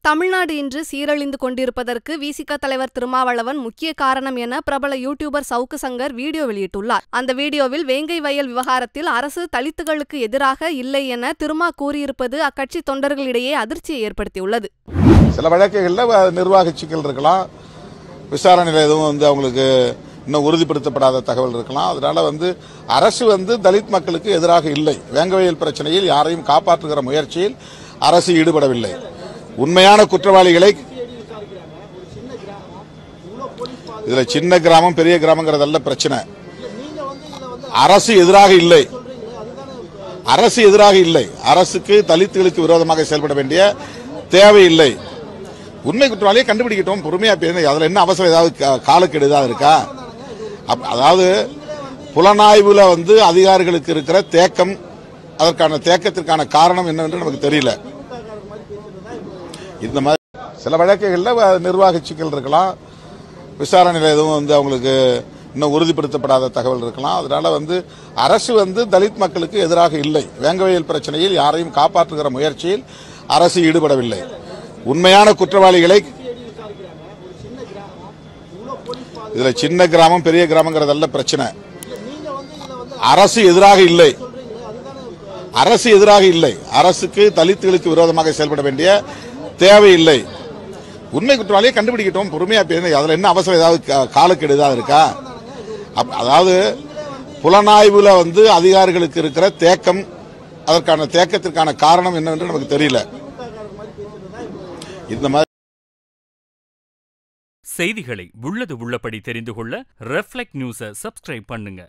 தமிழ்நாடு இன்று சீரழிந்து கொண்டிருப்பதற்கு விசிக தலைவர் திருமாவளவன் முக்கிய காரணம் என பிரபல யூடியூபர் சவுக்கு சங்கர் வீடியோ வெளியிட்டுள்ளார். அந்த வீடியோவில் வேங்கை வயல் விவகாரத்தில் அரசு தலித்துகளுக்கு எதிராக இல்லை என திருமா கூறியிருப்பது அக்கட்சி தொண்டர்களிடையே அதிர்ச்சியை ஏற்படுத்தியுள்ளது. சில வழக்குகளில் நிர்வாக சிக்கல் இருக்கலாம், விசாரணையில் எதுவும் அவங்களுக்கு இன்னும் உறுதிப்படுத்தப்படாத தகவல் இருக்கலாம். அதனால அரசு தலித் மக்களுக்கு எதிராக இல்லை. வேங்கை வயல் பிரச்சனையில் யாரையும் காப்பாற்றுகிற முயற்சியில் அரசு ஈடுபடவில்லை. உண்மையான குற்றவாளிகளை இதுல சின்ன கிராமம் பெரிய கிராமங்கிறதல்ல பிரச்சனை. அரசு எதிராக இல்லை. அரசு எதிராக இல்லை. அரசுக்கு தலித்துகளுக்கு விரோதமாக செயல்பட வேண்டிய தேவையில்லை. உண்மை குற்றவாளியை கண்டுபிடிக்கட்டும், பொறுமையா பேச. அதுல என்ன அவசரம்? ஏதாவது காலக்கெடு ஏதாவது இருக்கா? அதாவது புலனாய்வுல அதிகாரிகளுக்கு இருக்கிற தேக்கம், அதற்கான தேக்கத்திற்கான காரணம் என்னவென்று நமக்கு தெரியல. இந்த மாதிரி சில வழக்குகளில் நிர்வாக சிக்கல் இருக்கலாம், விசாரணையில் எதுவும் அவங்களுக்கு இன்னும் உறுதிப்படுத்தப்படாத தகவல் இருக்கலாம். அதனால அரசு தலித் மக்களுக்கு எதிராக இல்லை. வேங்கை வயல் பிரச்சனையில் யாரையும் காப்பாற்றுகிற முயற்சியில் அரசு ஈடுபடவில்லை. உண்மையான குற்றவாளிகளை இதுல சின்ன கிராமம் பெரிய கிராமங்கிறதல்ல பிரச்சனை. அரசு எதிராக இல்லை. அரசு எதிராக இல்லை. அரசுக்கு தலித்துகளுக்கு விரோதமாக செயல்பட வேண்டிய தேவையில்லை. உண்மை குற்றவாளியை கண்டுபிடிக்கட்டும், பொறுமையா பேச. அதுல என்ன அவசரம்? ஏதாவது காலக்கெடு ஏதாவது இருக்கா? அதாவது புலனாய்வுல அதிகாரிகளுக்கு இருக்கிற தேக்கம், அதற்கான தேக்கத்திற்கான காரணம் என்னவென்று நமக்கு தெரியல. இந்த மாதிரி செய்திகளை உள்ளது உள்ளபடி தெரிந்து கொள்ள ரெஃப்ளெக்ட் நியூஸை சப்ஸ்கிரைப் பண்ணுங்க.